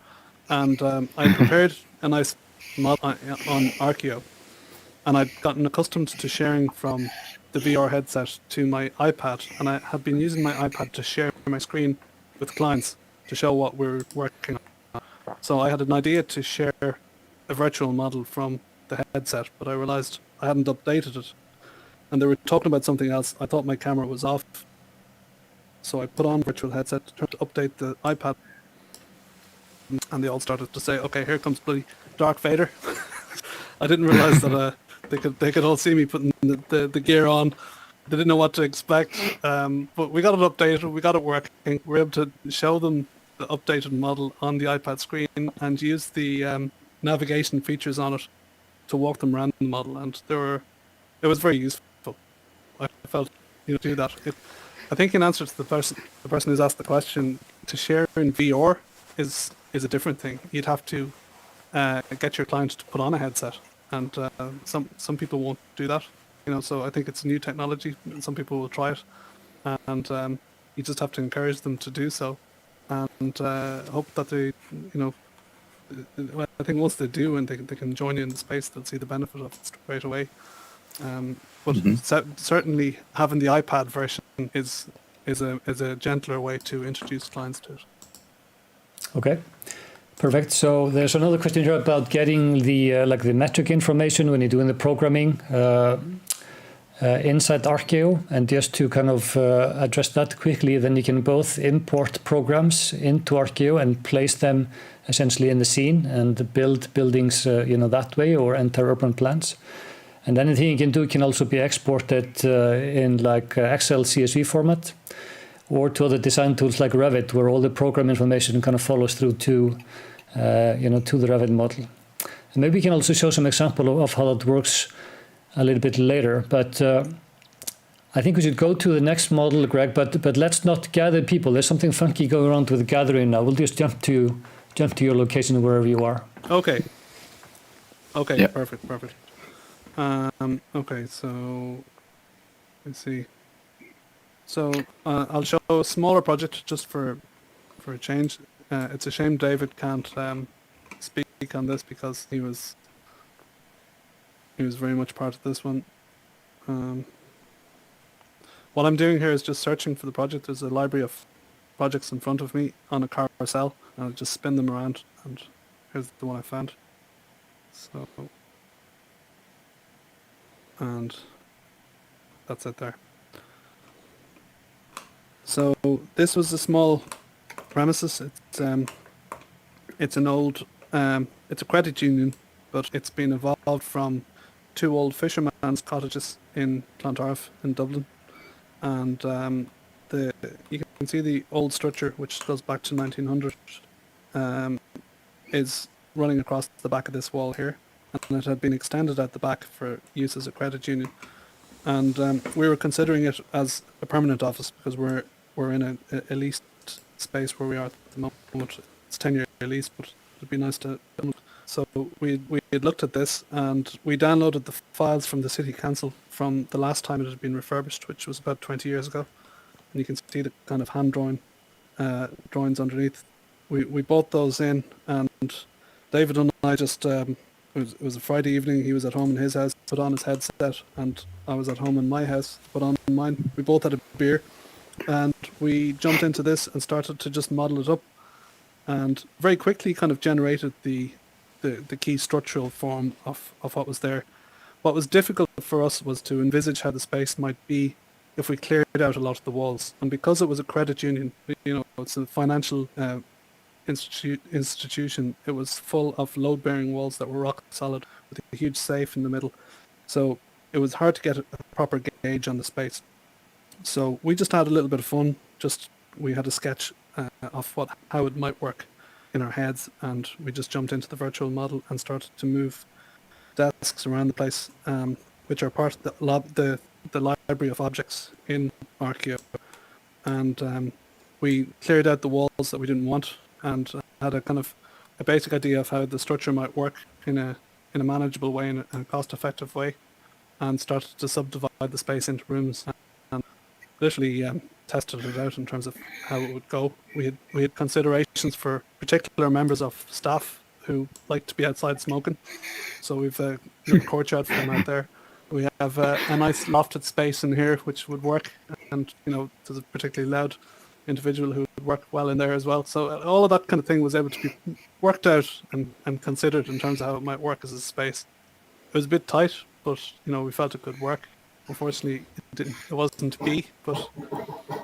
and I prepared a nice mod on Arkio, and I'd gotten accustomed to sharing from the VR headset to my iPad, and I had been using my iPad to share my screen with clients to show what we're working on. So I had an idea to share a virtual model from the headset, but I realized I hadn't updated it, and they were talking about something else. I thought my camera was off, so I put on virtual headset, tried to update the iPad, and they all started to say, "Okay, here comes bloody Darth Vader." I didn't realize that they could all see me putting the gear on. They didn't know what to expect, but we got it updated. We got it working. We were able to show them the updated model on the iPad screen and use the navigation features on it to walk them around the model, and it was very useful. I felt do that. I think in answer to the person who's asked the question, to share in VR is a different thing. You'd have to get your client to put on a headset, and some people won't do that. So I think it's a new technology, and some people will try it, and you just have to encourage them to do so, and hope that they well, I think once they do and they can join you in the space, they'll see the benefit of it straight away. But certainly having the iPad version is a gentler way to introduce clients to it.
Okay. Perfect. So there's another question here about getting the like the metric information when you're doing the programming inside Arkio, and just to kind of address that quickly, then you can both import programs into Arkio and place them essentially in the scene and build buildings, that way, or enter urban plans. And anything you can do can also be exported in like Excel CSV format, or to other design tools like Revit, where all the program information kind of follows through to the Revit model. And maybe we can also show some example of how that works a little bit later. But I think we should go to the next model, Greg. But let's not gather people. There's something funky going around with the gathering now. We'll just jump to your location wherever you are.
Okay.
Yeah.
Perfect. Okay, so let's see. So I'll show a smaller project just for a change. It's a shame David can't speak on this because he was very much part of this one. What I'm doing here is just searching for the project. There's a library of projects in front of me on a carousel, and I'll just spin them around, and here's the one I found. So, and that's it there. So this was a small premises. It's an old, it's a credit union, but it's been evolved from 2 old fishermen's cottages in Clontarf in Dublin, and you can see the old structure, which goes back to 1900, is running across the back of this wall here, and it had been extended at the back for use as a credit union, and we were considering it as a permanent office because we're in a leased space where we are at the moment. It's 10-year lease, but it'd be nice to. So we had looked at this, and we downloaded the files from the city council from the last time it had been refurbished, which was about 20 years ago. And you can see the kind of hand drawings underneath. We bought those in, and David and I just it was a Friday evening. He was at home in his house, put on his headset, and I was at home in my house, put on mine. We both had a beer, and we jumped into this and started to just model it up, and very quickly kind of generated the key structural form of what was there. What was difficult for us was to envisage how the space might be if we cleared out a lot of the walls. And because it was a credit union, it's a financial institution, it was full of load-bearing walls that were rock solid with a huge safe in the middle. So it was hard to get a proper gauge on the space. So we just had a little bit of fun. We had a sketch of how it might work in our heads, and we just jumped into the virtual model and started to move desks around the place, which are part of the library of objects in Arkio. And we cleared out the walls that we didn't want, and had a kind of a basic idea of how the structure might work in a manageable way, in a cost-effective way, and started to subdivide the space into rooms, and literally tested it out in terms of how it would go. We had considerations for particular members of staff who like to be outside smoking, so we've a little courtyard for them out there. We have a nice lofted space in here which would work, and there's a particularly loud individual who would work well in there as well. So all of that kind of thing was able to be worked out and considered in terms of how it might work as a space. It was a bit tight, but we felt it could work. Unfortunately, it wasn't to be, but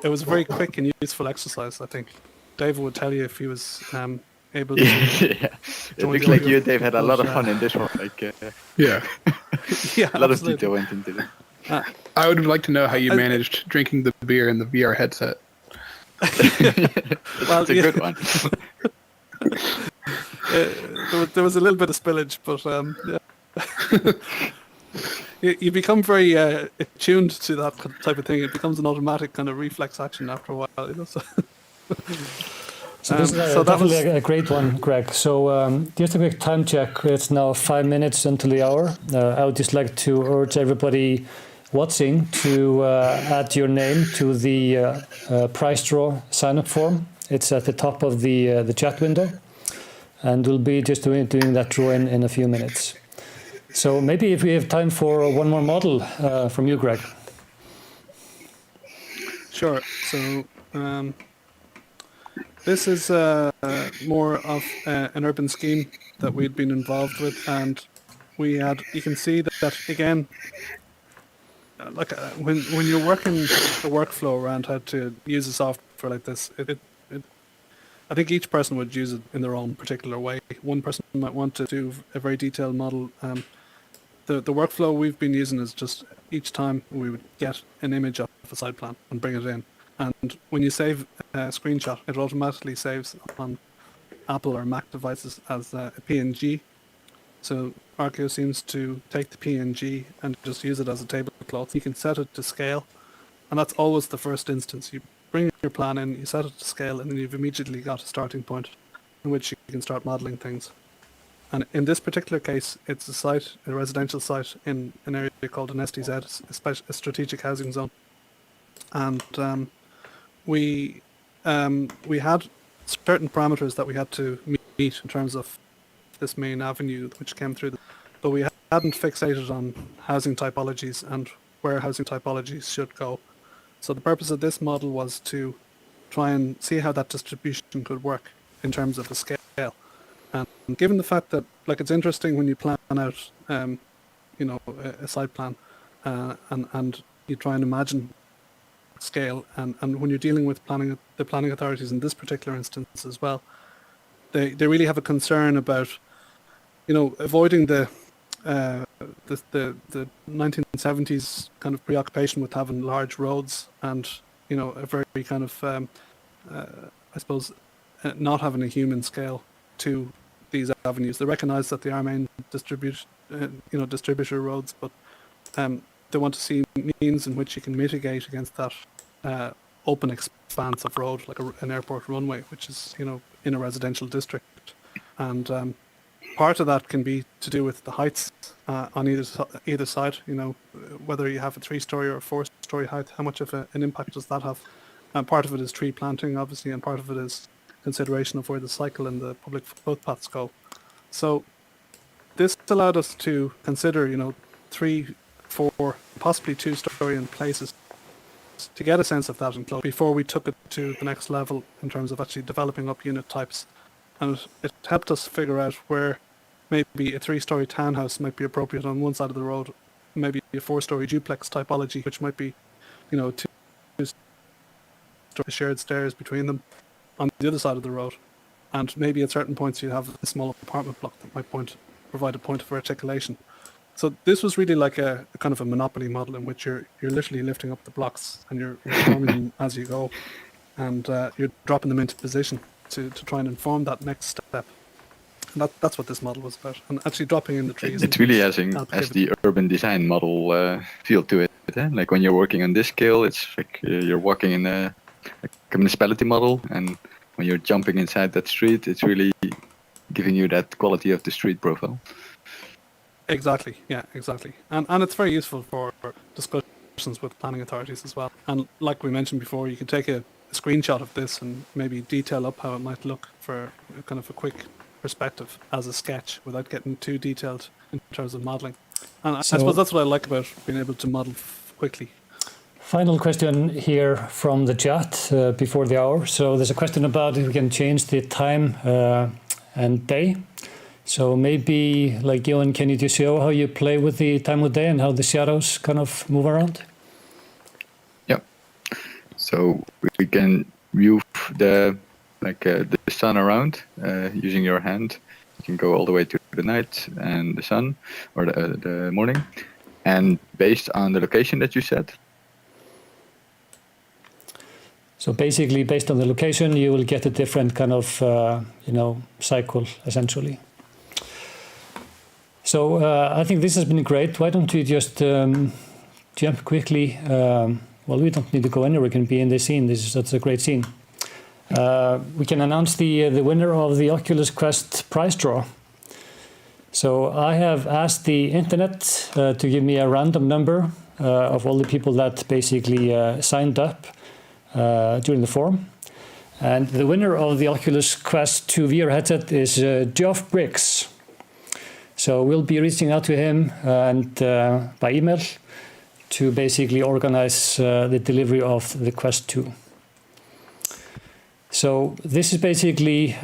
it was a very quick and useful exercise, I think. David would tell you if he was able to.
Yeah, it looks like you and Dave had a lot of fun in this one.
Yeah.
Yeah,
a lot
absolutely.
of detail went into it.
I would like to know how you managed drinking the beer in the VR headset.
That's a good one.
There was a little bit of spillage, but yeah. You become very attuned to that type of thing. It becomes an automatic kind of reflex action after a while.
So this is definitely a great one, Greg. So just a quick time check. It's now 5 minutes until the hour. I would just like to urge everybody watching to add your name to the prize draw sign-up form. It's at the top of the chat window, and we'll be just doing that draw in a few minutes. So maybe if we have time for one more model from you, Greg.
Sure. So this is more of an urban scheme that we'd been involved with, and you can see that again, when you're working the workflow around how to use a software like this, I think each person would use it in their own particular way. One person might want to do a very detailed model. The workflow we've been using is just each time we would get an image of a side plan and bring it in. And when you save a screenshot, it automatically saves on Apple or Mac devices as a PNG. So Arkio seems to take the PNG and just use it as a tablecloth. You can set it to scale, and that's always the first instance. You bring your plan in, you set it to scale, and then you've immediately got a starting point in which you can start modeling things. And in this particular case, it's a residential site in an area called an STZ, a strategic housing zone. And we had certain parameters that we had to meet in terms of this main avenue which came through, but we hadn't fixated on housing typologies and where housing typologies should go. So the purpose of this model was to try and see how that distribution could work in terms of a scale. And given the fact that, like, it's interesting when you plan out, a site plan, and you try and imagine scale, and when you're dealing with the planning authorities in this particular instance as well, they really have a concern about, avoiding the 1970s kind of preoccupation with having large roads and, a very kind of, I suppose, not having a human scale to these avenues. They recognise that they are main distributor roads, but they want to see means in which you can mitigate against that open expanse of road, like an airport runway, which is, in a residential district. And part of that can be to do with the heights on either side, whether you have a 3-story or a 4-story height, how much of an impact does that have? And part of it is tree planting, obviously, and part of it is consideration of where the cycle and the public footpaths go. So this allowed us to consider, 3, 4, possibly 2-story in places to get a sense of that enclosure before we took it to the next level in terms of actually developing up unit types. And it helped us figure out where maybe a 3-story townhouse might be appropriate on one side of the road, maybe a 4-story duplex typology, which might be, 2-story shared stairs between them on the other side of the road. And maybe at certain points you have a small apartment block that might provide a point of articulation. So this was really like a kind of a monopoly model in which you're literally lifting up the blocks and you're forming them as you go, and you're dropping them into position to try and inform that next step. And that's what this model was about. And actually dropping in the trees.
It's really as the urban design model feel to it. Like when you're working on this scale, it's like you're walking in a municipality model, and when you're jumping inside that street, it's really giving you that quality of the street profile.
Exactly, yeah, exactly. And it's very useful for discussions with planning authorities as well. And like we mentioned before, you can take a screenshot of this and maybe detail up how it might look for kind of a quick perspective as a sketch without getting too detailed in terms of modelling. And I suppose that's what I like about being able to model quickly.
Final question here from the chat before the hour. So there's a question about if we can change the time and day. So maybe, like Johan, can you just show how you play with the time of day and how the shadows kind of move around?
Yeah. So we can view the sun around using your hand. You can go all the way to the night and the sun, or the morning, and based on the location that you set.
So basically, based on the location, you will get a different kind of, cycle, essentially. So I think this has been great. Why don't we just jump quickly? We don't need to go anywhere. We can be in the scene. That's a great scene. We can announce the winner of the Oculus Quest prize draw. So I have asked the internet to give me a random number of all the people that basically signed up during the forum. And the winner of the Oculus Quest 2 VR headset is Geoff Briggs. So we'll be reaching out to him and by email to basically organize the delivery of the Quest 2. So this is basically,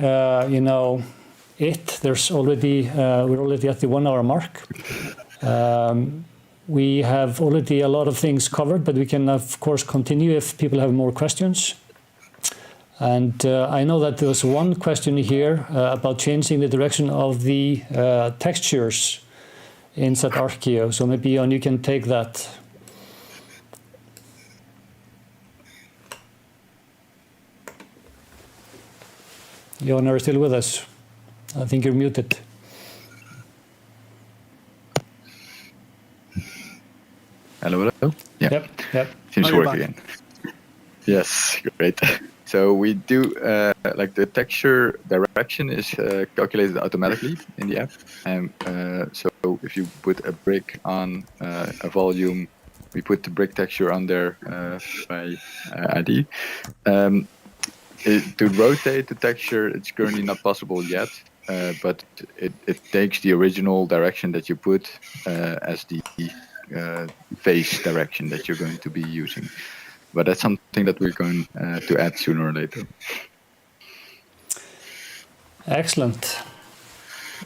it. There's already we're already at the 1 hour mark. We have already a lot of things covered, but we can of course continue if people have more questions. And I know that there was one question here about changing the direction of the textures inside Arkio. So maybe Jon, you can take that. Jon, are you still with us? I think you're muted.
Hello, hello. Yeah.
Yep.
Seems to
you're
work
back.
again. Yes, great. So we do like the texture direction is calculated automatically in the app, and so if you put a brick on a volume, we put the brick texture on there by ID. To rotate the texture, it's currently not possible yet, but it takes the original direction that you put as the face direction that you're going to be using. But that's something that we're going to add sooner or later.
Excellent.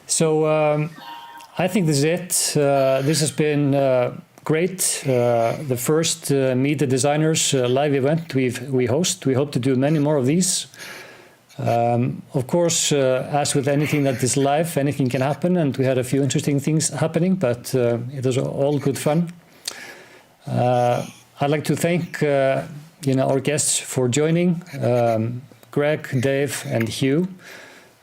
So I think this is it. This has been great. The first Meet the Designers live event we host. We hope to do many more of these. Of course, as with anything that is live, anything can happen, and we had a few interesting things happening, but it was all good fun. I'd like to thank our guests for joining, Greg, Dave, and Hugh.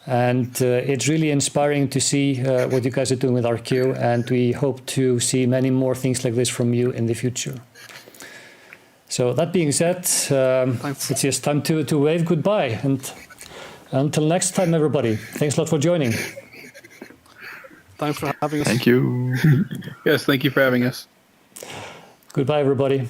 And it's really inspiring to see what you guys are doing with Arkio, and we hope to see many more things like this from you in the future. So that being said, it's just time to wave goodbye. And until next time, everybody, thanks a lot for joining.
Thanks for having us.
Thank you.
Yes, thank you for having us.
Goodbye, everybody.